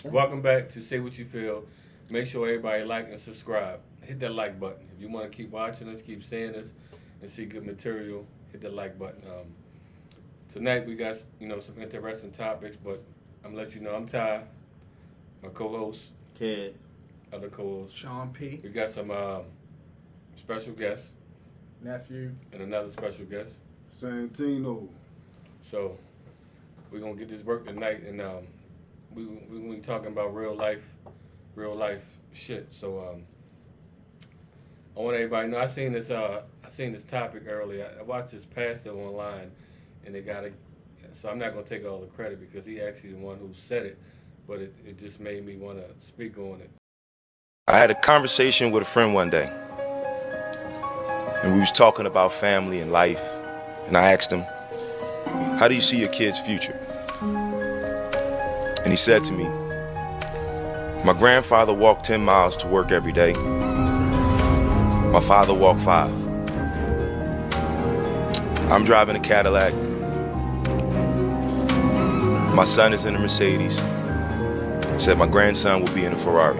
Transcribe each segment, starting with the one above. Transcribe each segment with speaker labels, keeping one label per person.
Speaker 1: Welcome back to Say What You Feel. Make sure everybody like and subscribe. Hit that like button. If you want to keep watching us, keep seeing us, and see good material, hit the like button. Tonight we got some interesting topics, but I'm gonna let you know I'm Ty, my co-host,
Speaker 2: Kid.
Speaker 1: other co-host.
Speaker 3: Sean P.
Speaker 1: We got some special guests
Speaker 3: Nephew.
Speaker 1: and another special guest.
Speaker 4: Santino.
Speaker 1: So we're gonna get this work tonight, and we gonna be talking about real life shit. So I want everybody to know I seen this topic earlier. I watched this pastor online, and they got it. So I'm not gonna take all the credit because he actually the one who said it, but it just made me want to speak on it.
Speaker 5: I had a conversation with a friend one day, and we was talking about family and life, and I asked him, how do you see your kid's future? And he said to me, my grandfather walked 10 miles to work every day. My father walked 5. I'm driving a Cadillac. My son is in a Mercedes. He said my grandson will be in a Ferrari.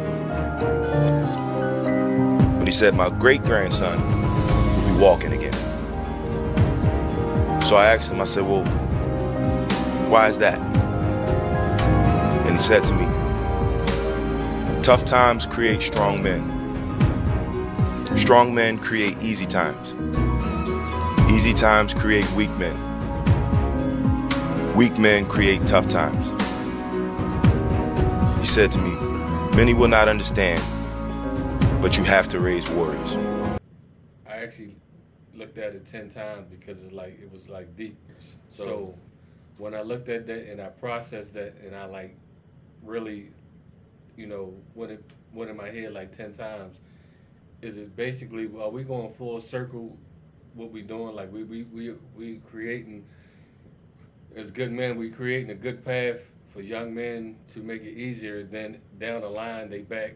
Speaker 5: But he said my great-grandson will be walking again. So I asked him, I said, well, why is that? And he said to me, tough times create strong men. Strong men create easy times. Easy times create weak men. Weak men create tough times. He said to me, many will not understand, but you have to raise warriors.
Speaker 1: I actually looked at it 10 times because it was like deep. So when I looked at that and I processed that and I like really, went in my head like 10 times, is it basically, are we going full circle what we doing? Like we creating, as good men, we creating a good path for young men to make it easier. Then down the line, they back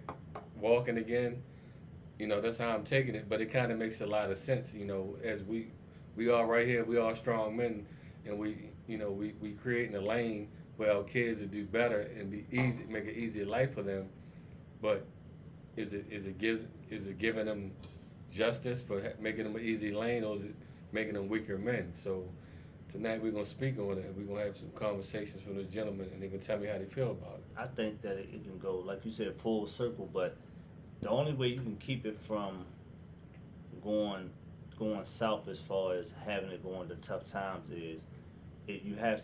Speaker 1: walking again. That's how I'm taking it. But it kind of makes a lot of sense. As we are right here, we are strong men, and we creating a lane for our kids to do better and be easy, make an easier life for them. But is it giving them justice for making them an easy lane, or is it making them weaker men? So tonight we're gonna speak on it. We're gonna have some conversations from this gentleman, and they can tell me how they feel about it.
Speaker 2: I think that it can go, like you said, full circle, but the only way you can keep it from going south as far as having it go into tough times is you got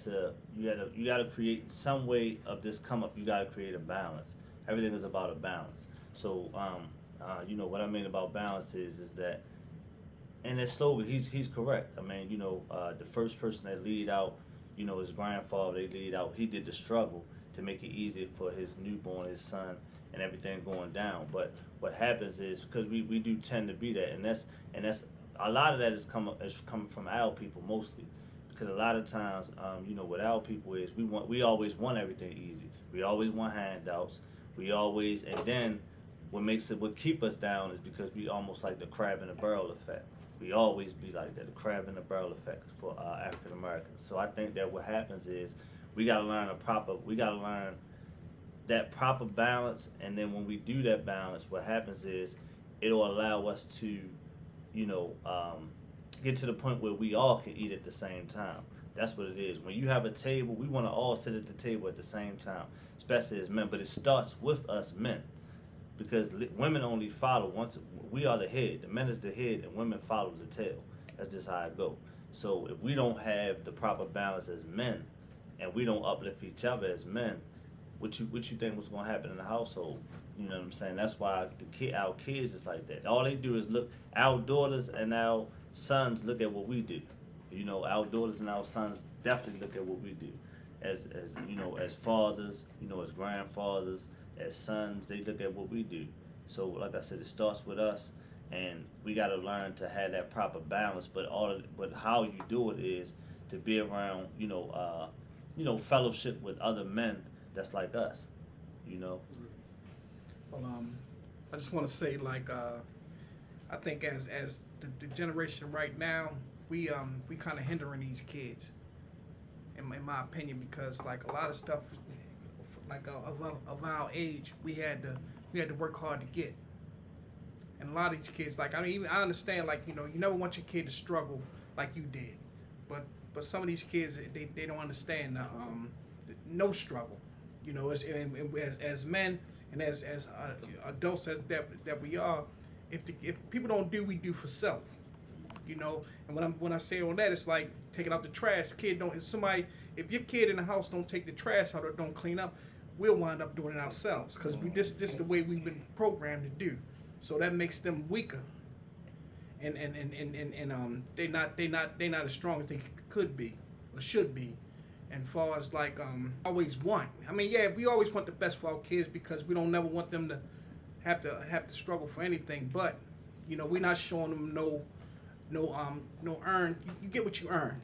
Speaker 2: to create some way of this come up. You got to create a balance. Everything is about a balance. So what I mean about balance is that, and that slogan, he's correct. I mean, the first person that lead out, his grandfather, they lead out. He did the struggle to make it easier for his newborn, his son, and everything going down. But what happens is, because we do tend to be that, and that's a lot of that is coming from our people mostly, because a lot of times, what our people is, we always want everything easy. We always want handouts. And then what keep us down is because we almost like the crab in the barrel effect. We always be like that, the crab in the barrel effect for African Americans. So I think that what happens is we gotta learn that proper balance, and then when we do that balance, what happens is it'll allow us to, get to the point where we all can eat at the same time. That's what it is. When you have a table, we want to all sit at the table at the same time, especially as men. But it starts with us men, because women only follow once. We are the head. The men is the head, and women follow the tail. That's just how it go. So if we don't have the proper balance as men, and we don't uplift each other as men, what you think was going to happen in the household? You know what I'm saying? That's why our kids is like that. All they do is look. Our daughters and our sons look at what we do. Our daughters and our sons definitely look at what we do. As as fathers, as grandfathers, as sons, they look at what we do. So, like I said, it starts with us, and we got to learn to have that proper balance. But how you do it is to be around, fellowship with other men that's like us.
Speaker 3: Well, I just want to say, I think as the generation right now, we kind of hindering these kids, in my opinion, because like a lot of stuff, of our age, we had to work hard to get. And a lot of these kids, like, I mean, even I understand, like, you never want your kid to struggle like you did, but some of these kids, they don't understand no struggle, as men and as adults that we are. If people don't do, we do for self, And when I say all that, it's like taking out the trash. If your kid in the house don't take the trash out or don't clean up, we'll wind up doing it ourselves because this the way we've been programmed to do. So that makes them weaker, and they're not as strong as they could be or should be. And far as like always want. I mean, yeah, we always want the best for our kids because we don't never want them to have to struggle for anything. But we're not showing them no earn. You get what you earn.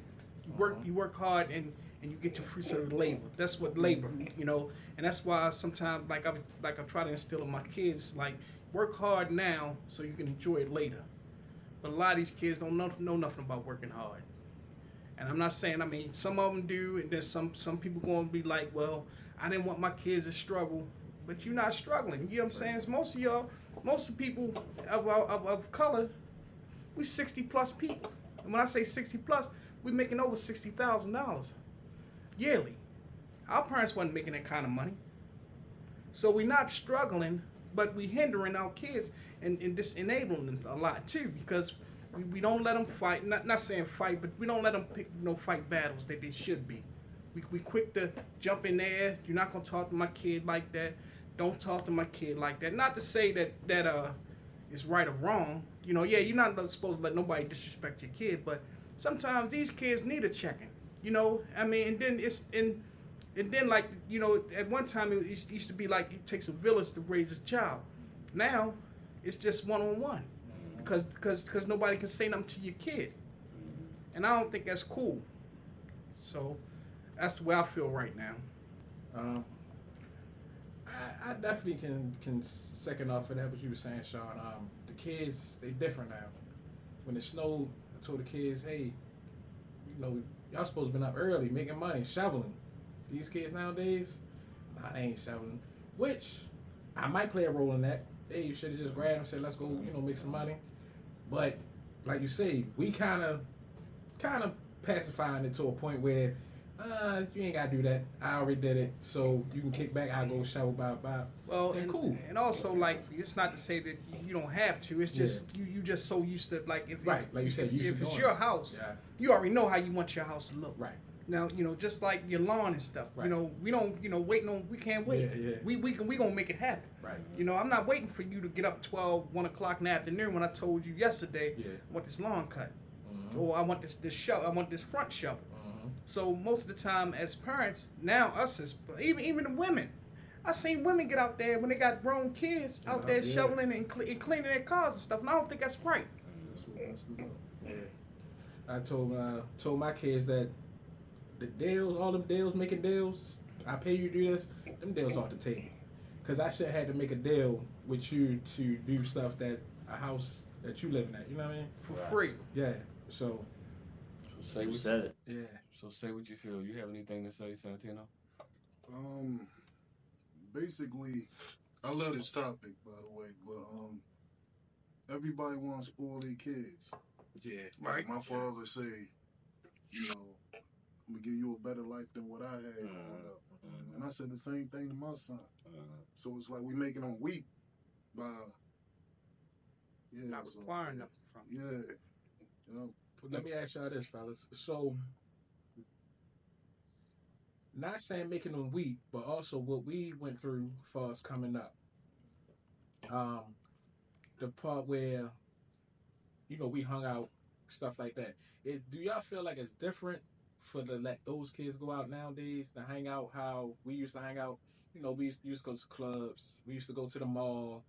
Speaker 3: You work hard and you get your fruits of the labor. That's what labor, and that's why sometimes like I try to instill in my kids, like, work hard now so you can enjoy it later. But a lot of these kids don't know nothing about working hard. And I'm not saying, I mean, some of them do, and then some people going to be like, well, I didn't want my kids to struggle, but you're not struggling. You know what I'm saying? It's most of people of color, we 60 plus people. And when I say 60 plus, we're making over $60,000 yearly. Our parents wasn't making that kind of money. So we're not struggling, but we hindering our kids and just enabling them a lot too, because we don't let them fight. Not saying fight, but we don't let them fight battles that they should be. We quick to jump in there. You're not gonna talk to my kid like that. Don't talk to my kid like that. Not to say that is right or wrong. Yeah, you're not supposed to let nobody disrespect your kid, but sometimes these kids need a checking. I mean, and then like at one time it used to be like it takes a village to raise a child. Now it's just one-on-one. Because nobody can say nothing to your kid, and I don't think that's cool. So that's the way I feel right now.
Speaker 4: I definitely can second off of that what you were saying, Sean. The kids, they different now. When it snowed, I told the kids, hey, y'all supposed to been up early making money, shoveling. These kids nowadays, nah, they ain't shoveling. Which I might play a role in that. Hey, you should have just grabbed and said, let's go, make some money. But like you say, we kind of pacifying it to a point where you ain't gotta do that. I already did it, so you can kick back. I'll go shovel by.
Speaker 3: Well, and
Speaker 4: cool.
Speaker 3: And also, like, it's not to say that you don't have to. It's just you just so used to, like, if
Speaker 4: like you said,
Speaker 3: if it's your house, you already know how you want your house to look.
Speaker 4: Right.
Speaker 3: Now, just like your lawn and stuff.
Speaker 4: Right.
Speaker 3: We don't, we can't wait.
Speaker 4: Yeah.
Speaker 3: We gonna make it happen.
Speaker 4: Right.
Speaker 3: I'm not waiting for you to get up 1 o'clock in the afternoon when I told you yesterday I want this lawn cut.
Speaker 4: Mm-hmm.
Speaker 3: Or I want this shovel, I want this front shovel.
Speaker 4: Mm-hmm.
Speaker 3: So most of the time as parents, now us as even the women, I seen women get out there when they got grown kids out there shoveling and cleaning their cars and stuff, and I don't think that's right.
Speaker 4: Yeah. I told my kids that the deals, all them deals, making deals, I pay you to do this, them deals off the table. Because I should have had to make a deal with you to do stuff that a house that you living at, you know what I mean?
Speaker 3: For free.
Speaker 4: Yeah. So
Speaker 1: say
Speaker 2: You
Speaker 1: what
Speaker 2: said it.
Speaker 4: yeah.
Speaker 1: So say what you feel. You have anything to say, Santino?
Speaker 6: Basically, I love this topic, by the way, but everybody wants to spoil their kids.
Speaker 4: Yeah.
Speaker 6: Like my father say, I'm gonna give you a better life than what I had growing up. And I said the same thing to my son. So it's like we making them weak by
Speaker 3: Not requiring nothing from you.
Speaker 6: Yeah.
Speaker 4: Let me ask y'all this, fellas. So, not saying making them weak, but also what we went through for us coming up. The part where, we hung out, stuff like that. Do y'all feel like it's different for to let those kids go out nowadays to hang out how we used to hang out? We used to go to clubs. We used to go to the mall.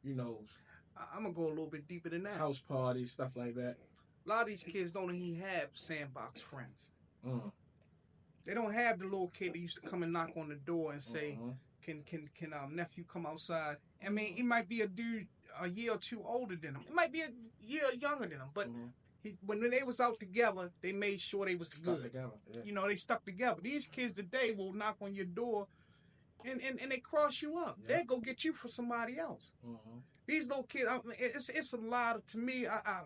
Speaker 3: I'm gonna go a little bit deeper than that.
Speaker 4: House parties, stuff like that.
Speaker 3: A lot of these kids don't even have sandbox friends.
Speaker 4: Mm.
Speaker 3: They don't have the little kid that used to come and knock on the door and say, "Can nephew come outside?" I mean, it might be a dude a year or two older than him. It might be a year younger than him, but when they was out together, they made sure they was
Speaker 4: Stuck
Speaker 3: good.
Speaker 4: together. Yeah.
Speaker 3: They stuck together. These kids today will knock on your door and they cross you up.
Speaker 4: Yeah.
Speaker 3: They go get you for somebody else.
Speaker 4: Mm-hmm.
Speaker 3: These little kids, I mean, it's a lot of, to me, I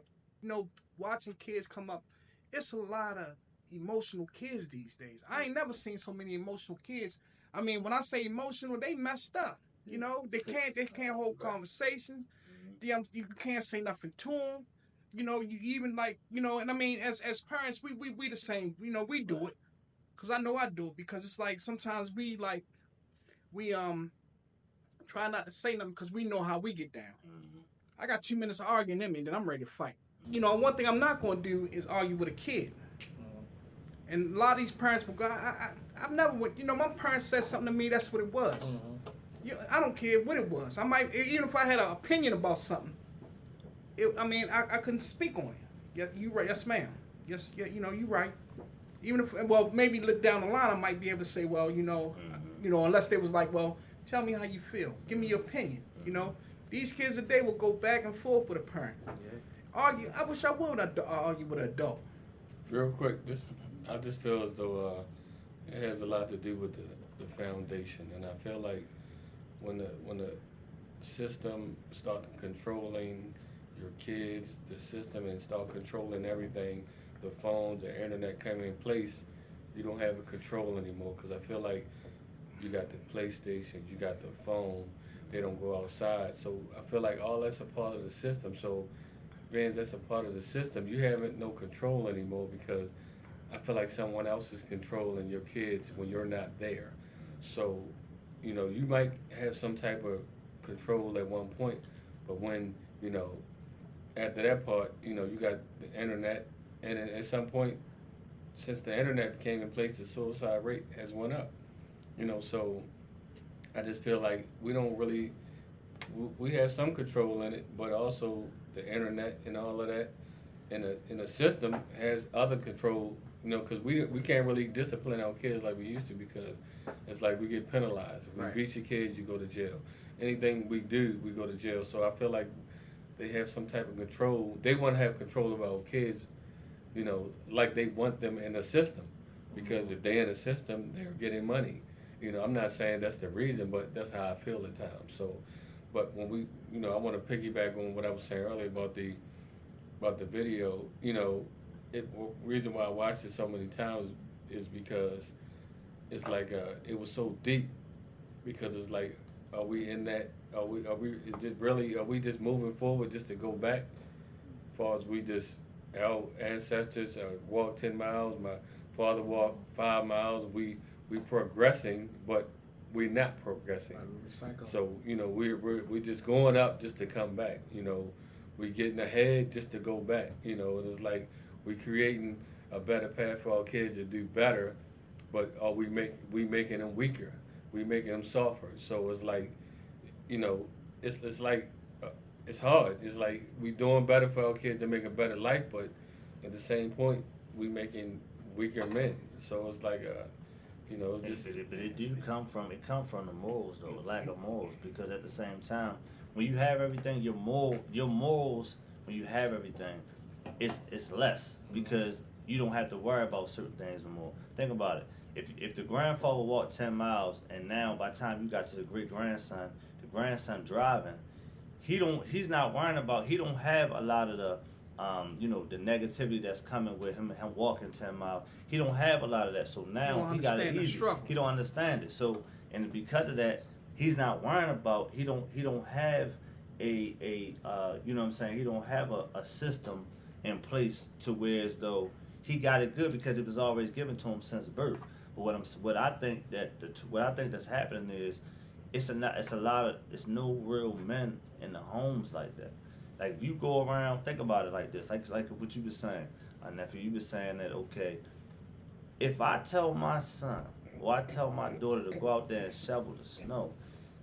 Speaker 3: watching kids come up, it's a lot of emotional kids these days. I ain't never seen so many emotional kids. I mean, when I say emotional, they messed up. You know, they can't hold conversations. You can't say nothing to them. You know, you even like, and I mean, as parents, we the same. You know, we do it, cause I know I do it, because it's like sometimes we try not to say nothing because we know how we get down. I got 2 minutes of arguing in me, then I'm ready to fight. You know, one thing I'm not going to do is argue with a kid. And a lot of these parents will go, I've never went, my parents said something to me, that's what it was. I don't care what it was. I might, even if I had an opinion about something, I couldn't speak on it. Yeah, you right. Yes, ma'am. Yes, yeah, you right. Even if, well, maybe look down the line, I might be able to say, well, unless they was like, well, tell me how you feel. Give me your opinion. These kids today will go back and forth with a parent.
Speaker 4: Yeah.
Speaker 3: Argue. I wish I would argue with an adult.
Speaker 1: Real quick, I just feel as though it has a lot to do with the foundation, and I feel like when the system start controlling your kids, the system, and start controlling everything, the phones, the internet come in place, you don't have a control anymore. Because I feel like you got the PlayStation, you got the phone, they don't go outside. So I feel like all that's a part of the system. So being that's a part of the system, you haven't no control anymore, because I feel like someone else is controlling your kids when you're not there. So, you might have some type of control at one point, but when, after that part, you got the internet, and at some point, since the internet came in place, the suicide rate has went up. So I just feel like we don't really, we have some control in it, but also the internet and all of that, in a system has other control, because we can't really discipline our kids like we used to, because it's like we get penalized. If we
Speaker 3: Right.
Speaker 1: beat your kids, you go to jail. Anything we do, we go to jail. So I feel like they have some type of control. They want to have control of our kids, like they want them in the system, because if they're in the system, they're getting money. I'm not saying that's the reason, but that's how I feel at times. So, but when we, I want to piggyback on what I was saying earlier about the video. Reason why I watched it so many times is because it's like it was so deep, because it's like, are we in that? Are we? Is it really? Are we just moving forward just to go back? As far as we just, our ancestors walked 10 miles. My father walked 5 miles. We progressing, but we're not progressing. So we're just going up just to come back. We getting ahead just to go back. It's like we creating a better path for our kids to do better, but are we making them weaker? We making them softer. So it's like, it's like it's hard. It's like we doing better for our kids to make a better life, but at the same point we making weaker men. So it's like just.
Speaker 2: But it do come from the morals though, lack of morals. Because at the same time, when you have everything, your morals, when you have everything, it's less, because you don't have to worry about certain things no more. Think about it. If the grandfather walked 10 miles, and now by the time you got to the grandson driving, he's not worrying about, he don't have a lot of the the negativity that's coming with him walking 10 miles. He don't have a lot of that. So now he got it easy. He don't understand it. So, and because of that, he's not worrying about, he don't have a you know what I'm saying, he don't have a system in place to where as though he got it good, because it was always given to him since birth. But what I think that's happening is it's no real men in the homes like that. Like, if you go around, think about it like this, like what you were saying, my nephew, you were saying that, okay, if I tell my son or I tell my daughter to go out there and shovel the snow,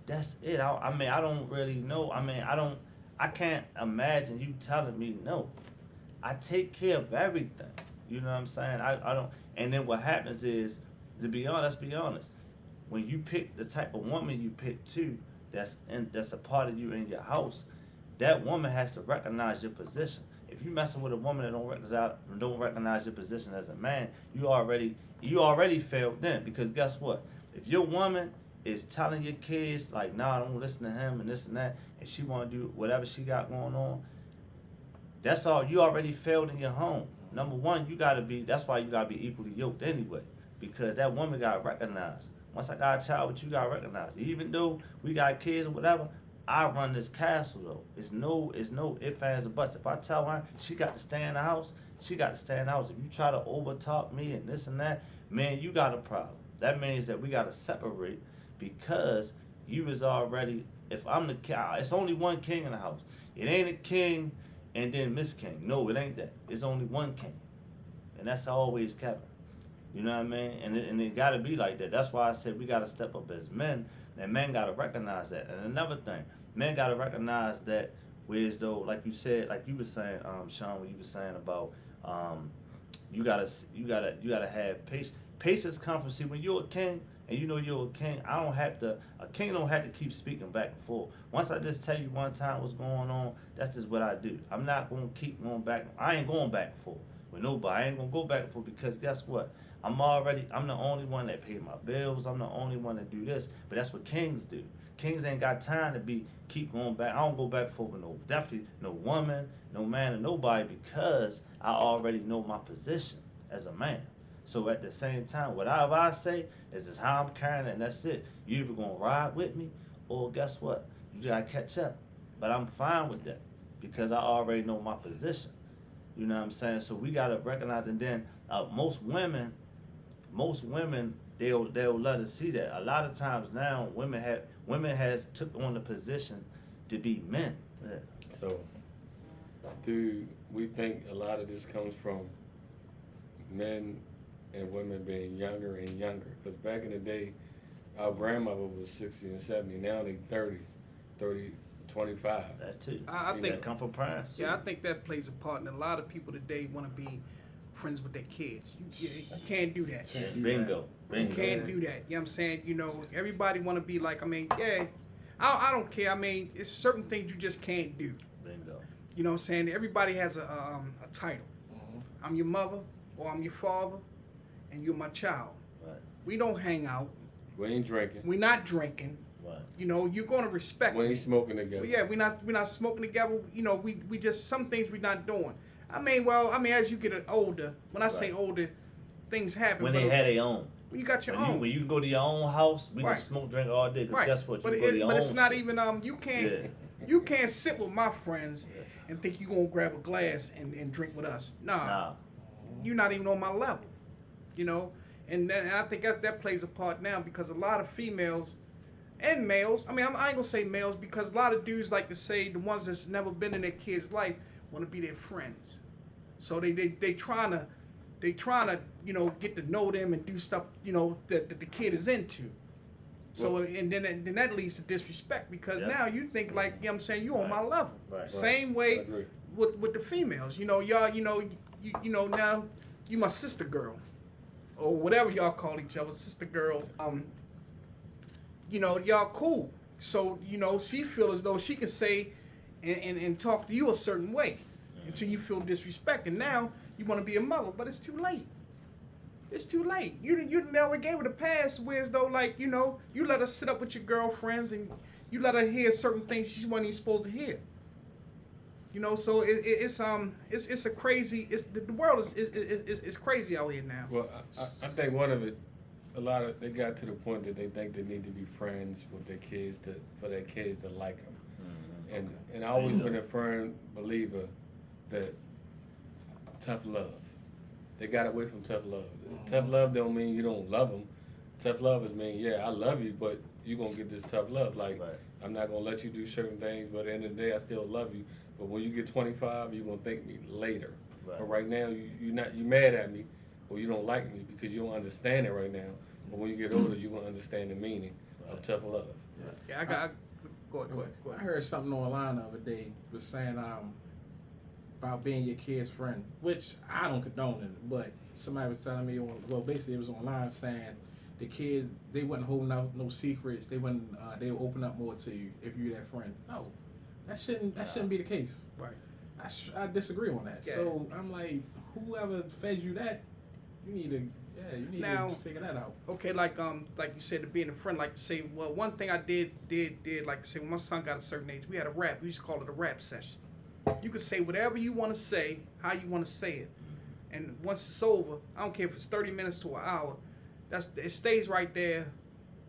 Speaker 2: that's it. I don't really know. I can't imagine you telling me no. I take care of everything. You know what I'm saying? I don't. And then what happens is, let's be honest, when you pick the type of woman you pick too, that's a part of you in your house, that woman has to recognize your position. If you messing with a woman that don't recognize your position as a man, you already failed then. Because guess what? If your woman is telling your kids like, nah, don't listen to him and this and that, and she want to do whatever she got going on, that's all. You already failed in your home. Number one, that's why you gotta be equally yoked anyway, because that woman got recognized. Once I got a child with you, got recognized. Even though we got kids or whatever, I run this castle though. It's no ifs, ands, or buts. If I tell her she got to stay in the house, she got to stay in the house. If you try to overtalk me and this and that, man, you got a problem. That means that we gotta separate, because you is already, if I'm the king, it's only one king in the house. It ain't a king and then Miss King. No, it ain't that. It's only one king. And that's always Kevin. You know what I mean? And it gotta be like that. That's why I said we gotta step up as men, and men gotta recognize that. And another thing, men gotta recognize that, whereas though, like you said, like you were saying, Sean, when you were saying about you gotta have patience. Patience comes from, see, when you're a king and you know you're a king, a king don't have to keep speaking back and forth. Once I just tell you one time what's going on, that's just what I do. I'm not gonna keep going back. I ain't going back and forth with nobody. I ain't gonna go back and forth, because guess what? I'm the only one that pay my bills. I'm the only one that do this. But that's what kings do. Kings ain't got time to keep going back. I don't go back and forth with definitely no woman, no man, or nobody, because I already know my position as a man. So at the same time, whatever I say is just how I'm carrying it, and that's it. You either gonna ride with me, or guess what? You just gotta catch up. But I'm fine with that, because I already know my position. You know what I'm saying? So we gotta recognize, and then most women, they'll let us see that. A lot of times now, women has took on the position to be men. Yeah.
Speaker 1: So, do we think a lot of this comes from men and women being younger and younger? Because back in the day, our grandmother was 60 and 70. Now they 30, 25.
Speaker 2: That too.
Speaker 3: I think
Speaker 2: that come from parents too.
Speaker 3: Yeah, I think that plays a part. And a lot of people today want to be friends with their kids. You can't do that.
Speaker 2: Bingo.
Speaker 3: You can't do that. You know what I'm saying? You know, everybody want to be like, I mean, yeah, I don't care. I mean, it's certain things you just can't do.
Speaker 2: Bingo.
Speaker 3: You know what I'm saying? Everybody has a title.
Speaker 2: Mm-hmm.
Speaker 3: I'm your mother, or I'm your father, and you're my child.
Speaker 2: Right.
Speaker 3: We don't hang out.
Speaker 1: We ain't drinking.
Speaker 3: We're not drinking.
Speaker 2: Right.
Speaker 3: You know, you're gonna respect
Speaker 1: We
Speaker 3: me.
Speaker 1: ain't smoking together.
Speaker 3: But yeah, we're not smoking together. You know, we just, some things we're not doing. I mean, as you get older, when I say older, things happen.
Speaker 2: When they had their own.
Speaker 3: When you got your own.
Speaker 2: When you go to your own house, we
Speaker 3: Right.
Speaker 2: can smoke, drink all day. Because guess what? You go to your
Speaker 3: but
Speaker 2: own
Speaker 3: it's not
Speaker 2: shit.
Speaker 3: even you can't
Speaker 2: Yeah.
Speaker 3: you can't sit with my friends
Speaker 2: Yeah.
Speaker 3: and think you're gonna grab a glass and drink with us.
Speaker 2: Nah.
Speaker 3: You're not even on my level. You know? And I think that plays a part now, because a lot of females and males, I mean, I ain't gonna say males, because a lot of dudes like to say the ones that's never been in their kid's life want to be their friends. So they trying to you know, get to know them and do stuff, you know, that the kid is into. So and then that leads to disrespect, because now you think like, you know what I'm saying, you on my level.
Speaker 2: Right.
Speaker 3: Same way with the females. You know, y'all, you know now you my sister girl, or whatever y'all call each other, sister girls. You know, y'all cool. So, you know, she feel as though she can say and talk to you a certain way until you feel disrespected. Now you want to be a mother, but it's too late. It's too late. You never gave her the pass, whereas though, like, you know, you let her sit up with your girlfriends and you let her hear certain things she wasn't even supposed to hear. You know, so it's a crazy. The world is crazy out here now.
Speaker 1: Well, I think one of it, they got to the point that they think they need to be friends with their kids for their kids to like them. Mm-hmm. And I always been a firm believer that tough love. They got away from tough love. Mm-hmm. Tough love don't mean you don't love them. Tough love is mean, yeah, I love you, but you're going to get this tough love. Like, right. I'm not going to let you do certain things, but at the end of the day, I still love you. But when you get 25, you're going to thank me later. Right. But right now, you're mad at me, or you don't like me because you don't understand it right now. But when you get older, you're going to understand the meaning of tough love.
Speaker 3: Yeah, go ahead.
Speaker 4: I heard something online the other day was saying about being your kid's friend, which I don't condone it, but somebody was telling me, basically it was online saying the kids, they wouldn't hold out no secrets, they would open up more to you if you're their friend. No, that shouldn't be the case.
Speaker 3: Right.
Speaker 4: I disagree on that. Yeah. So I'm like, whoever fed you that, you need to Yeah, you need
Speaker 3: Now-
Speaker 4: to figure that out.
Speaker 3: Okay, like you said, to being a friend, like to say, well, one thing I did like to say, when my son got a certain age, we had a rap. We used to call it a rap session. You can say whatever you want to say, how you want to say it, and once it's over, I don't care if it's 30 minutes to an hour. It stays right there,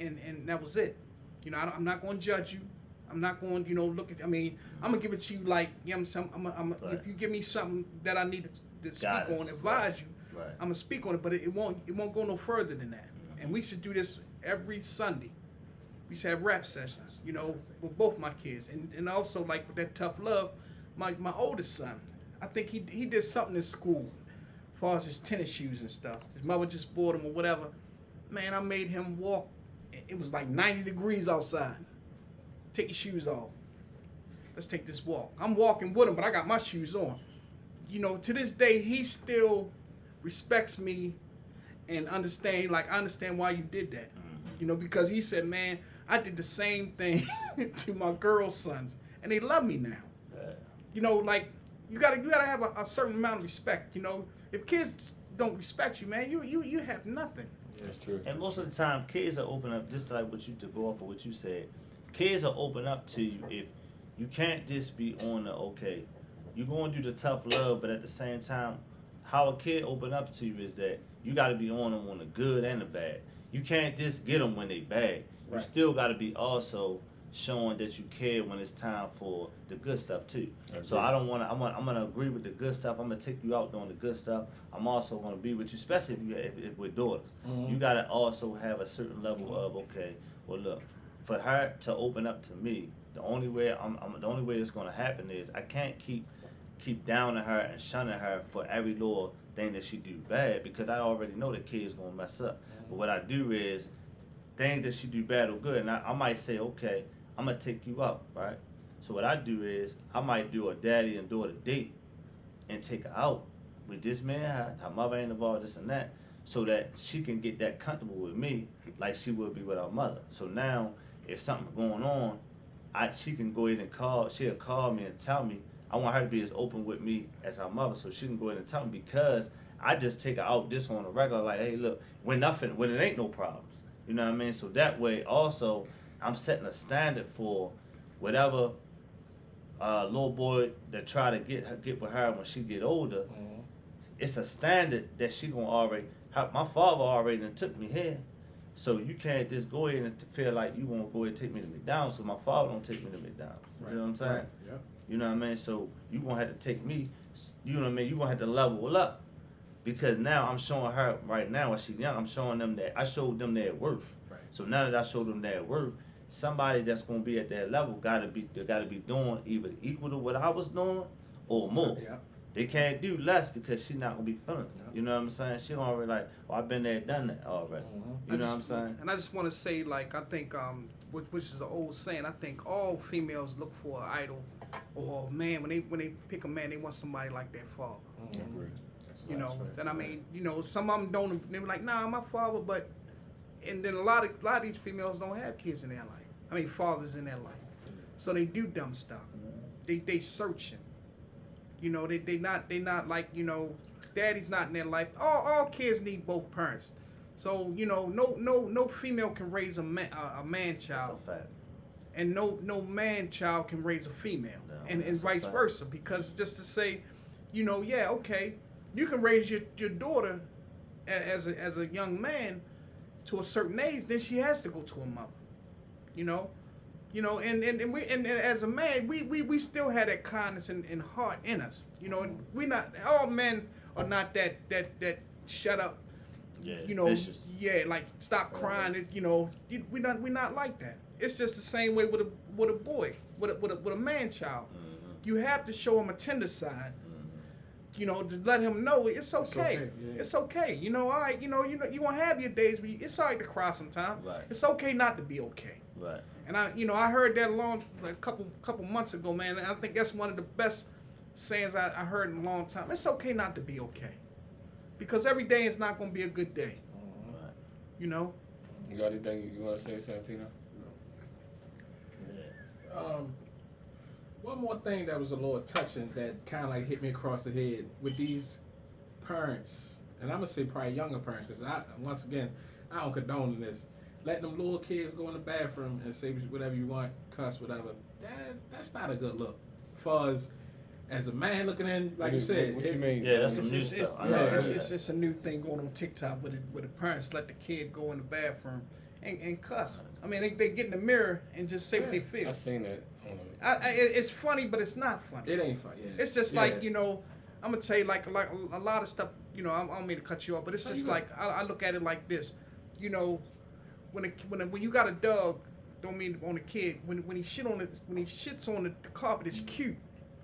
Speaker 3: and that was it. You know, I'm not going to judge you. I'm not going, you know, look at. I mean, I'm gonna give it to you like, you know what I'm saying.
Speaker 2: Right.
Speaker 3: If you give me something that I need to speak
Speaker 2: Guidance,
Speaker 3: on, advise you.
Speaker 2: Right.
Speaker 3: I'm gonna speak on it, but it won't go no further than that. And we should do this every Sunday. We should have rap sessions, you know, with both my kids, and also like with that tough love, my oldest son, I think he did something in school, as far as his tennis shoes and stuff. His mother just bought him or whatever. Man, I made him walk. It was like 90 degrees outside. Take your shoes off. Let's take this walk. I'm walking with him, but I got my shoes on. You know, to this day, he still respects me and understand, like, I understand why you did that. You know, because he said, man, I did the same thing to my girls' sons, and they love me now.
Speaker 2: Yeah.
Speaker 3: You know, like, you gotta have a certain amount of respect. You know, if kids don't respect you, man, you have nothing.
Speaker 1: That's true.
Speaker 2: And most of the time, kids are open up, just like what you, to go off of what you said, kids are open up to you if you can't just be on the, okay, you're going to do the tough love, but at the same time, how a kid open up to you is that you got to be on them on the good and the bad. You can't just get them when they bad. You
Speaker 4: Right.
Speaker 2: still got to be also showing that you care when it's time for the good stuff too. So I don't want to. I'm gonna agree with the good stuff. I'm gonna take you out doing the good stuff. I'm also gonna be with you, especially if with daughters.
Speaker 4: Mhm.
Speaker 2: You gotta also have a certain level of, okay, well look, for her to open up to me, the only way the only way it's gonna happen is I can't keep downing her and shunning her for every little thing that she do bad, because I already know the kid's gonna mess up. But what I do is things that she do bad or good, and I might say, okay, I'm gonna take you out, right? So what I do is I might do a daddy and daughter date and take her out with this man, her mother ain't involved, this and that, so that she can get that comfortable with me like she would be with her mother. So now if something's going on, she can go ahead and she'll call me and tell me. I want her to be as open with me as her mother, so she can go ahead and tell me, because I just take her out just on a regular, like, hey, look, when it ain't no problems, you know what I mean? So that way, also, I'm setting a standard for whatever little boy that try to get with her when she get older.
Speaker 4: Mhm.
Speaker 2: It's a standard that she gonna already. My father already done took me here, so you can't just go ahead and feel like you gonna go ahead and take me to McDonald's. So my father don't take me to McDonald's.
Speaker 4: Right.
Speaker 2: You know what I'm saying?
Speaker 4: Right. Yep.
Speaker 2: You know what I mean? So you gonna have to take me. You know what I mean? You gonna have to level up, because now I'm showing her right now when she's young. I'm showing them that I showed them their worth.
Speaker 4: Right.
Speaker 2: So now that I showed them their worth, somebody that's gonna be at that level gotta be doing either equal to what I was doing or more.
Speaker 4: Yep.
Speaker 2: They can't do less, because she's not gonna be feeling it.
Speaker 4: Yeah.
Speaker 2: You know what I'm saying? She already like, oh, I've been there, done that already.
Speaker 4: Mhm.
Speaker 2: You know what I'm saying?
Speaker 3: And I just want to say, like, I think, which is an old saying, I think all females look for an idol or a man. When they pick a man, they want somebody like their father.
Speaker 1: I agree.
Speaker 3: You know,
Speaker 4: That's
Speaker 3: and I
Speaker 4: right.
Speaker 3: mean, you know, some of them don't. They're like, nah, my father. But and then a lot of these females don't have kids in their life. I mean, fathers in their life, so they do dumb stuff. They searching. You know, they not like, you know, daddy's not in their life. All kids need both parents. So, you know, no female can raise a man
Speaker 2: That's
Speaker 3: child,
Speaker 2: a fact.
Speaker 3: and no man child can raise a female,
Speaker 2: No,
Speaker 3: and
Speaker 2: that's a
Speaker 3: vice
Speaker 2: fact.
Speaker 3: versa. Because just to say, you know, yeah, okay, you can raise your daughter as a young man to a certain age, then she has to go to a mother. You know, and as a man, we still have that kindness and heart in us. You know, and we not all men are not that shut up.
Speaker 2: Yeah.
Speaker 3: You know,
Speaker 2: Vicious.
Speaker 3: yeah, like stop crying. You know, we not like that. It's just the same way with a boy, with a man child.
Speaker 2: Mhm.
Speaker 3: You have to show him a tender side.
Speaker 2: Mhm.
Speaker 3: You know, to let him know it's okay.
Speaker 4: okay, yeah.
Speaker 3: It's okay. You know, all right. You know, you gonna have your days where it's all right to cry sometimes.
Speaker 2: Right.
Speaker 3: It's okay not to be okay.
Speaker 2: Right.
Speaker 3: And I heard that a couple months ago, man. And I think that's one of the best sayings I heard in a long time. It's okay not to be okay, because every day is not gonna be a good day.
Speaker 2: Right.
Speaker 3: You know.
Speaker 1: You got anything you want to say, Santino?
Speaker 2: Yeah.
Speaker 4: One more thing that was a little touching that kind of like hit me across the head with these parents and I'm gonna say probably younger parents, because once again, I don't condone this. Letting them little kids go in the bathroom and say whatever you want, cuss, whatever. That's not a good look. Far as a man looking in, like you said.
Speaker 1: What you mean?
Speaker 2: Yeah, that's
Speaker 3: It's,
Speaker 2: some new
Speaker 3: it's, it's,
Speaker 2: stuff. I know.
Speaker 3: it's a new thing going on TikTok where the parents let the kid go in the bathroom and cuss. I mean, they get in the mirror and just say what they feel.
Speaker 1: I seen that.
Speaker 3: It's funny, but it's not funny.
Speaker 4: It ain't fun. Yeah.
Speaker 3: It's just
Speaker 4: Yeah.
Speaker 3: like, I'm gonna tell you like a lot of stuff. I don't mean to cut you off, but it's
Speaker 4: No,
Speaker 3: just
Speaker 4: you
Speaker 3: like I look at it like this. When you got a dog, don't mean on a kid. When he shits on the carpet, it's cute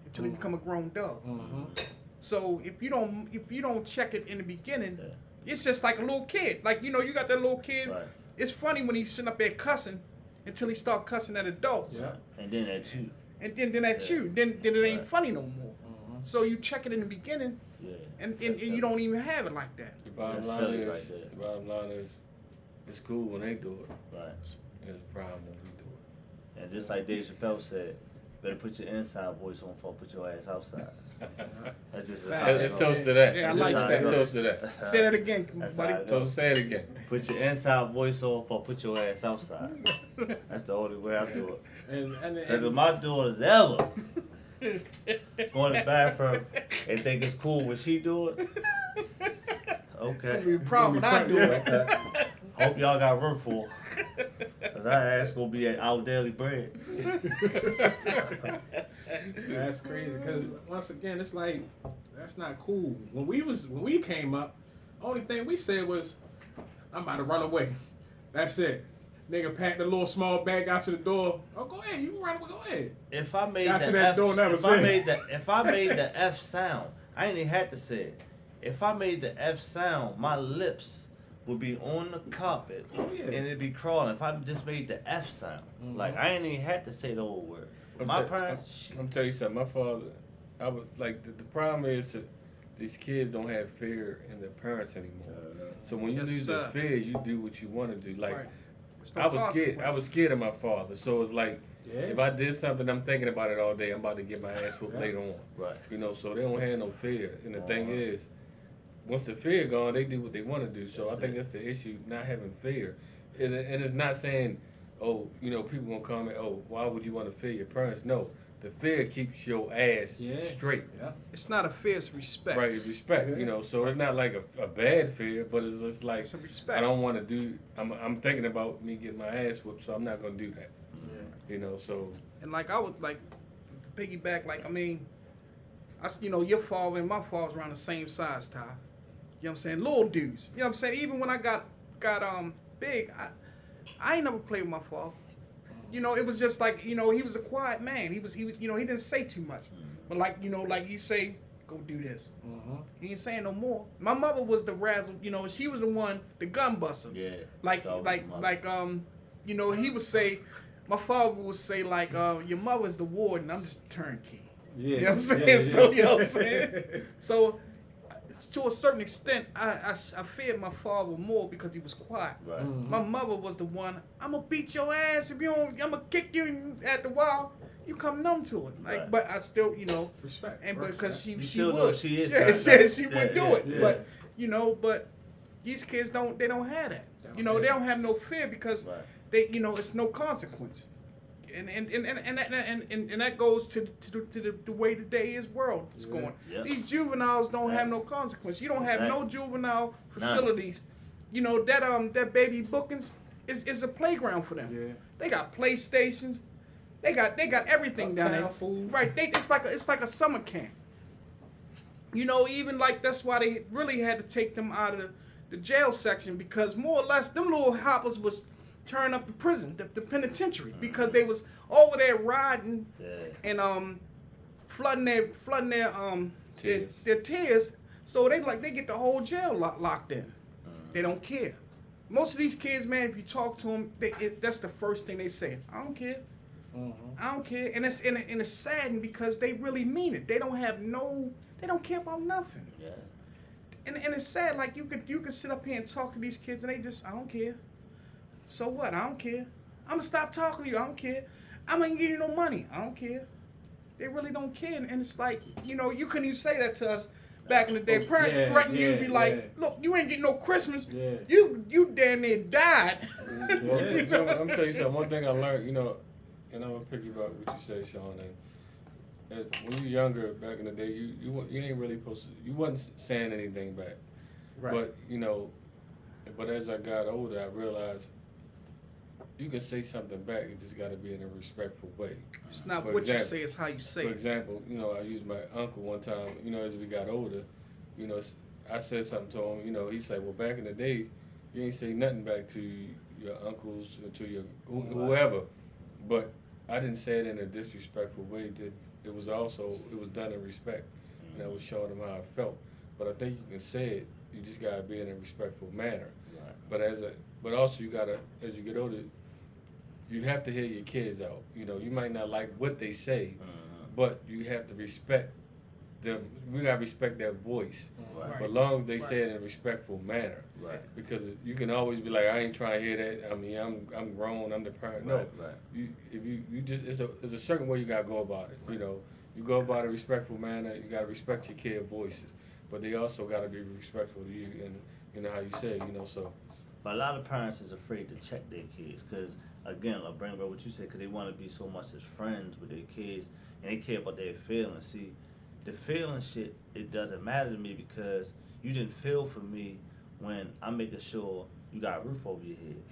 Speaker 3: until he become a grown dog.
Speaker 4: Mm-hmm.
Speaker 3: So if you don't check it in the beginning, it's just like a little kid. Like you got that little kid.
Speaker 2: Right.
Speaker 3: It's funny when he's sitting up there cussing until he start cussing at adults.
Speaker 4: Yeah.
Speaker 2: And then at you.
Speaker 3: And then at
Speaker 2: Yeah.
Speaker 3: you, then it ain't
Speaker 2: Right.
Speaker 3: funny no more.
Speaker 4: Mm-hmm.
Speaker 3: So you check it in the beginning,
Speaker 2: Yeah.
Speaker 3: and
Speaker 2: That's
Speaker 3: you don't even have it like that.
Speaker 1: The bottom
Speaker 2: That's
Speaker 1: line
Speaker 2: silly
Speaker 1: is,
Speaker 2: right there.
Speaker 1: the bottom line is, it's cool when they do it.
Speaker 2: Right.
Speaker 1: It's a problem when we do it.
Speaker 2: And just like Dave Chappelle said, better put your inside voice on before put your ass outside. That's just
Speaker 3: Facts.
Speaker 1: Let's toast to that.
Speaker 3: Yeah, I like
Speaker 1: Let's
Speaker 3: that.
Speaker 1: toast to that.
Speaker 3: Say that again,
Speaker 2: That's
Speaker 3: buddy.
Speaker 2: how it goes.
Speaker 1: So say it again.
Speaker 2: Put your inside voice on before put your ass outside. That's the only way I do it.
Speaker 4: And
Speaker 2: Because if my daughters ever go in the bathroom and think it's cool when she do it,
Speaker 3: It's gonna be
Speaker 2: okay.
Speaker 3: a problem when I do it.
Speaker 2: Okay. Hope y'all got room for her. Cause that ass gonna be at our daily bread.
Speaker 4: That's crazy. Because once again, it's like that's not cool. When we came up, only thing we said was, "I'm about to run away." That's it. Nigga packed the little small bag out to the door. Oh, go ahead. You can run away. Go ahead.
Speaker 2: If I made
Speaker 4: Got to
Speaker 2: the
Speaker 4: that
Speaker 2: F,
Speaker 4: door, never
Speaker 2: if I
Speaker 4: said.
Speaker 2: made the F sound, I ain't even had to say it. If I made the F sound, my lips would be on the carpet
Speaker 4: Oh, yeah.
Speaker 2: and it'd be crawling. If I just made the F sound,
Speaker 4: Mhm.
Speaker 2: like I ain't even had to say the whole word. My parents,
Speaker 1: I'm tell you something. My father, I was like the problem is that these kids don't have fear in their parents anymore. So when you
Speaker 3: Yes,
Speaker 1: lose
Speaker 3: sir.
Speaker 1: the fear, you do what you want to do. Like
Speaker 3: Right. There's no
Speaker 1: I was scared. I
Speaker 3: consequence.
Speaker 1: was scared of my father. So it's like
Speaker 4: Yeah.
Speaker 1: if I did something, I'm thinking about it all day. I'm about to get my ass whooped
Speaker 4: Yeah.
Speaker 1: later on.
Speaker 2: right?
Speaker 1: So they don't have no fear. And the thing
Speaker 2: Uh-huh.
Speaker 1: is, once the fear gone, they do what they want to do. So
Speaker 2: That's
Speaker 1: I think
Speaker 2: it.
Speaker 1: that's the issue, not having fear. And it's not saying, oh, people gonna comment, oh, why would you want to fear your parents? No, the fear keeps your ass
Speaker 4: Yeah.
Speaker 1: straight.
Speaker 4: Yeah.
Speaker 3: It's not a fear, it's respect.
Speaker 1: Right, it's respect,
Speaker 4: Yeah.
Speaker 1: So it's not like a bad fear, but it's just like
Speaker 3: It's a respect.
Speaker 1: I don't want to do. I'm thinking about me getting my ass whooped, so I'm not gonna do that.
Speaker 4: Yeah.
Speaker 1: So
Speaker 3: And like I would like piggyback. Like your father and my father's around the same size, Ty. You know what I'm saying? Little dudes. You know what I'm saying? Even when I got big, I ain't never played with my father. It was just like he was a quiet man. He was he didn't say too much. But like he say, go do this.
Speaker 4: Mm-hmm.
Speaker 3: He ain't saying no more. My mother was the razzle. She was the one, the gun buster.
Speaker 2: Yeah.
Speaker 3: Like
Speaker 2: That was
Speaker 3: like
Speaker 2: my
Speaker 3: like he would say, my father would say like your mother's the warden, I'm just a turnkey.
Speaker 4: Yeah.
Speaker 3: You know what I'm saying?
Speaker 4: Yeah, yeah.
Speaker 3: So you know what I'm saying? So to a certain extent, I feared my father more because he was quiet.
Speaker 2: Right.
Speaker 4: Mhm.
Speaker 3: My mother was the one, I'm gonna beat your ass if you don't, I'm gonna kick you at the while. You come numb to it. Like,
Speaker 2: Right.
Speaker 3: but I still,
Speaker 4: Respect.
Speaker 3: and because she
Speaker 2: You
Speaker 3: she
Speaker 2: still know
Speaker 3: would.
Speaker 2: she is
Speaker 3: yeah,
Speaker 2: turned
Speaker 3: yeah,
Speaker 2: up.
Speaker 3: she
Speaker 2: Yeah,
Speaker 3: would do
Speaker 2: yeah,
Speaker 3: it.
Speaker 2: yeah.
Speaker 3: But but these kids don't have that. They don't have no fear because
Speaker 2: Right.
Speaker 3: they it's no consequence. And that goes to the way the day is world is
Speaker 4: Yeah.
Speaker 3: going.
Speaker 2: Yep.
Speaker 3: These juveniles don't have no consequence. You don't have no juvenile facilities. That baby bookings is a playground for them.
Speaker 4: Yeah.
Speaker 3: They got PlayStations. They got everything down there.
Speaker 4: Uptown food.
Speaker 3: Right. It's like a summer camp. Even like that's why they really had to take them out of the jail section because more or less them little hoppers was turning up the prison, the penitentiary, because they was over there riding
Speaker 2: Yeah.
Speaker 3: and flooding their
Speaker 1: Tears.
Speaker 3: their tears. So they get the whole jail locked in. They don't care. Most of these kids, man, if you talk to them, that's the first thing they say. I don't care.
Speaker 4: Mm-hmm.
Speaker 3: I don't care. And it's saddened because they really mean it. They don't care about nothing.
Speaker 2: Yeah.
Speaker 3: And it's sad. Like you could sit up here and talk to these kids, and they just, I don't care. So what? I don't care. I'm gonna stop talking to you. I don't care. I'm gonna give you no money. I don't care. They really don't care. And it's like, you couldn't even say that to us Back in the day, parents
Speaker 4: yeah,
Speaker 3: threatened you to be
Speaker 4: yeah,
Speaker 3: like,
Speaker 4: yeah.
Speaker 3: look, you ain't getting no Christmas.
Speaker 4: Yeah.
Speaker 3: You damn near died.
Speaker 1: Well, you know, I'm tell you something. One thing I learned, you know, and I'm gonna piggyback what you say, Sean. And when you younger, back in the day, you ain't really supposed to. You wasn't saying anything back.
Speaker 4: Right.
Speaker 1: But you know, but as I got older, I realized you can say something back. You just got to be in a respectful way.
Speaker 3: It's not
Speaker 1: For
Speaker 3: what you
Speaker 1: example-
Speaker 3: say, it's how you say
Speaker 1: For
Speaker 3: it.
Speaker 1: example, you know, I used my uncle one time. You know, as we got older, you know, I said something to him. You know, he said, "Well, back in the day, you ain't say nothing back to your uncles or to your whoever." But I didn't say it in a disrespectful way. It was done in respect, and I was showing him how I felt. But I think you can say it. You just gotta be in a respectful manner.
Speaker 2: Right.
Speaker 1: But also you gotta, as you get older, you have to hear your kids out. You know, you might not like what they say, but you have to respect them. We gotta respect their voice.
Speaker 2: Right.
Speaker 1: But long as they
Speaker 3: Right.
Speaker 1: say it in a respectful manner.
Speaker 2: Right.
Speaker 1: Because you can always be like, I ain't trying to hear that. I mean, I'm grown. I'm the parent. No,
Speaker 2: Right.
Speaker 1: if you just it's a certain way you gotta go about it. You know, you go about it in a respectful manner. You gotta respect your kid voices, but they also gotta be respectful to you and you know how you say. You know, so.
Speaker 2: But a lot of parents is afraid to check their kids because, again, I bring back what you said, because they want to be so much as friends with their kids and they care about their feelings. See, the feeling shit, it doesn't matter to me because you didn't feel for me when I'm making sure you got a roof over your head.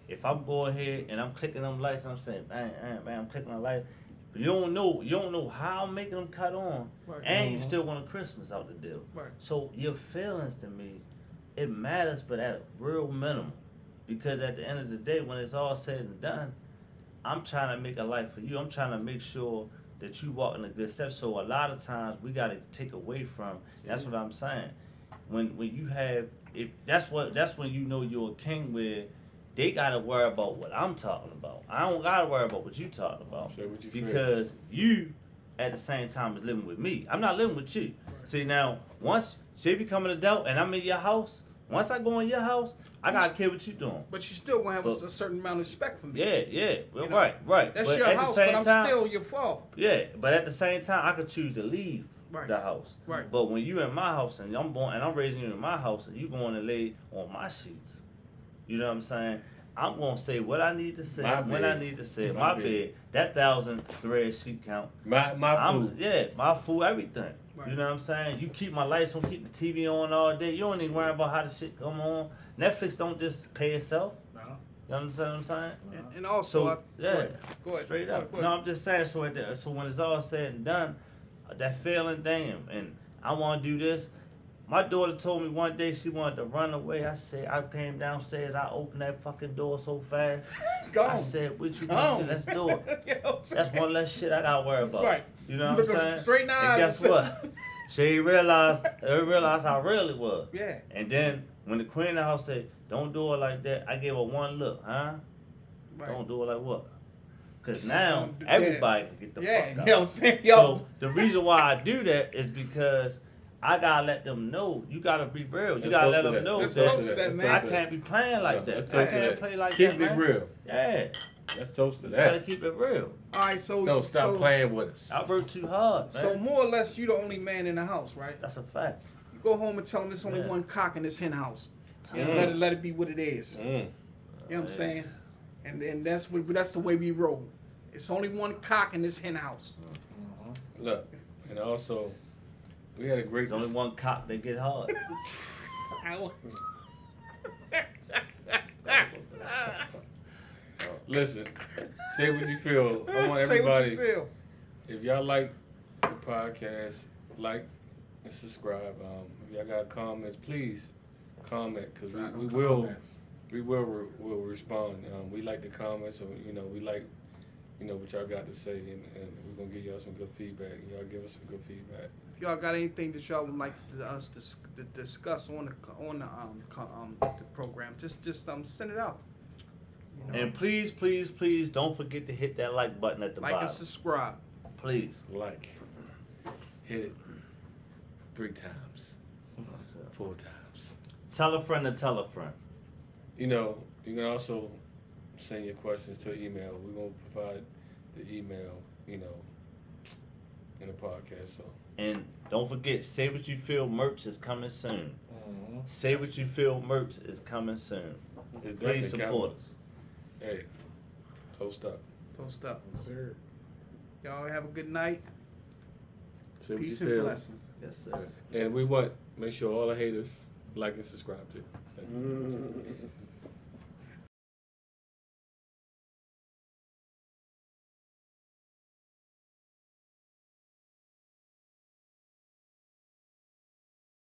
Speaker 2: If I'm going ahead and I'm clicking them lights and I'm saying, man, I'm clicking the light, but you don't know how I'm making them cut on,
Speaker 3: Right.
Speaker 2: and you still want a Christmas out the deal.
Speaker 3: Right.
Speaker 2: So your feelings to me, it matters, but at a real minimum. Because at the end of the day, when it's all said and done, I'm trying to make a life for you. I'm trying to make sure that you walk in a good step. So a lot of times we got to take away from. That's what I'm saying. When you have it, that's when you know you're a king. Where they got to worry about what I'm talking about. I don't got to worry about what you talking about.
Speaker 1: Say what you feel.
Speaker 2: Because you, at the same time, is living with me. I'm not living with you. See now, once she become an adult and I'm in your house. Once I go in your house, I gotta care what you doing.
Speaker 3: But you still gonna have
Speaker 2: But-
Speaker 3: a certain amount of respect for me.
Speaker 2: Yeah. Well,
Speaker 3: You know,
Speaker 2: right.
Speaker 3: That's
Speaker 2: but
Speaker 3: your
Speaker 2: at
Speaker 3: house,
Speaker 2: the same
Speaker 3: but I'm
Speaker 2: time,
Speaker 3: still your fault.
Speaker 2: yeah. But at the same time, I could choose to leave
Speaker 3: Right.
Speaker 2: the house.
Speaker 3: Right.
Speaker 2: But when you in my house and I'm raising you in my house and you going to lay on my sheets, you know what I'm saying? I'm gonna say what I need to say
Speaker 1: My
Speaker 2: when I
Speaker 1: bed.
Speaker 2: need to say it.
Speaker 1: My
Speaker 2: My
Speaker 1: bed.
Speaker 2: bed, that 1,000 thread sheet count.
Speaker 1: My food.
Speaker 2: My food, everything.
Speaker 3: Right.
Speaker 2: You know what I'm saying? You keep my lights on, keep the TV on all day. You don't even worry about how the shit come on. Netflix don't just pay itself.
Speaker 4: No.
Speaker 2: You understand what I'm saying?
Speaker 3: And also,
Speaker 2: So yeah,
Speaker 3: go ahead.
Speaker 2: straight
Speaker 3: Go
Speaker 2: up.
Speaker 3: ahead.
Speaker 2: No, I'm just saying. So when it's all said and done, that feeling thing, and I want to do this. My daughter told me one day she wanted to run away. I said, I came downstairs, I opened that fucking door so fast.
Speaker 3: Go
Speaker 2: I
Speaker 3: on.
Speaker 2: said, what you
Speaker 3: Go
Speaker 2: gonna
Speaker 3: on.
Speaker 2: do? Let's do it.
Speaker 3: You know what I'm
Speaker 2: That's
Speaker 3: saying?
Speaker 2: one less shit I gotta worry about.
Speaker 3: Right.
Speaker 2: You know
Speaker 3: You
Speaker 2: what I'm
Speaker 3: look her
Speaker 2: saying?
Speaker 3: straight in the eyes
Speaker 2: And guess
Speaker 3: and
Speaker 2: what? She realized how real it was.
Speaker 3: Yeah.
Speaker 2: And then when the queen of the house said, don't do it like that, I gave her one look, huh?
Speaker 3: Right.
Speaker 2: Don't do it like what? Because now
Speaker 3: Don't do-
Speaker 2: everybody can get the
Speaker 3: Yeah,
Speaker 2: fuck
Speaker 3: you know
Speaker 2: out.
Speaker 3: what I'm saying? Yo.
Speaker 2: So the reason why I do that is because I gotta let them know. You gotta be real. You
Speaker 1: Let's
Speaker 2: gotta
Speaker 1: toast
Speaker 2: let
Speaker 1: to
Speaker 2: them
Speaker 1: that.
Speaker 2: know
Speaker 3: Let's
Speaker 2: that
Speaker 3: toast to that, man.
Speaker 2: I can't be playing like that.
Speaker 1: Let's
Speaker 2: I
Speaker 1: toast to
Speaker 2: can't
Speaker 1: that.
Speaker 2: play like
Speaker 1: Keep
Speaker 2: that,
Speaker 1: it
Speaker 2: man.
Speaker 1: real.
Speaker 2: Yeah,
Speaker 1: Let's toast to
Speaker 2: you gotta
Speaker 1: that.
Speaker 2: keep it real.
Speaker 3: All right, so
Speaker 1: So stop playing with us.
Speaker 2: I work too hard, man.
Speaker 3: So more or less, you the only man in the house, right?
Speaker 2: That's a fact.
Speaker 3: You go home and tell them there's only
Speaker 2: Yeah.
Speaker 3: one cock in this hen house. You know,
Speaker 1: Mm.
Speaker 3: let it be what it is. You know what I'm saying? And that's the way we roll. It's only one cock in this hen house.
Speaker 1: Look, and also, we had a great.
Speaker 2: There's only one cop that get hard.
Speaker 1: Listen, say what you feel. I want
Speaker 3: Say what
Speaker 1: everybody.
Speaker 3: you feel.
Speaker 1: If y'all like the podcast, like and subscribe. If y'all got comments, please comment because
Speaker 4: Drop
Speaker 1: we
Speaker 4: them
Speaker 1: will
Speaker 4: comments.
Speaker 1: will respond. We like the comments, so we like what y'all got to say, and we're gonna give y'all some good feedback. Y'all give us some good feedback.
Speaker 3: If y'all got anything that y'all would like us to discuss on the program, just send it out. You know?
Speaker 2: And please don't forget to hit that like button at the
Speaker 3: Like and
Speaker 2: bottom.
Speaker 3: subscribe.
Speaker 2: Please.
Speaker 1: Like, hit it 3 times, 4 times.
Speaker 2: Tell a friend to tell a friend.
Speaker 1: You can also send your questions to email. We're gonna provide the email, in the podcast. So
Speaker 2: And don't forget, Say What You Feel merch is coming soon.
Speaker 4: Mm-hmm.
Speaker 2: Say What You Feel merch is coming soon.
Speaker 1: it's
Speaker 2: Please
Speaker 1: definitely
Speaker 2: support
Speaker 1: coming.
Speaker 2: us.
Speaker 1: Hey, toast up.
Speaker 3: Toast up.
Speaker 4: Yes, sir.
Speaker 3: Y'all have a good night.
Speaker 1: Say what you
Speaker 3: Peace and
Speaker 1: feel.
Speaker 3: blessings.
Speaker 2: Yes, sir.
Speaker 1: And we want make sure all the haters like and subscribe to. Thank you.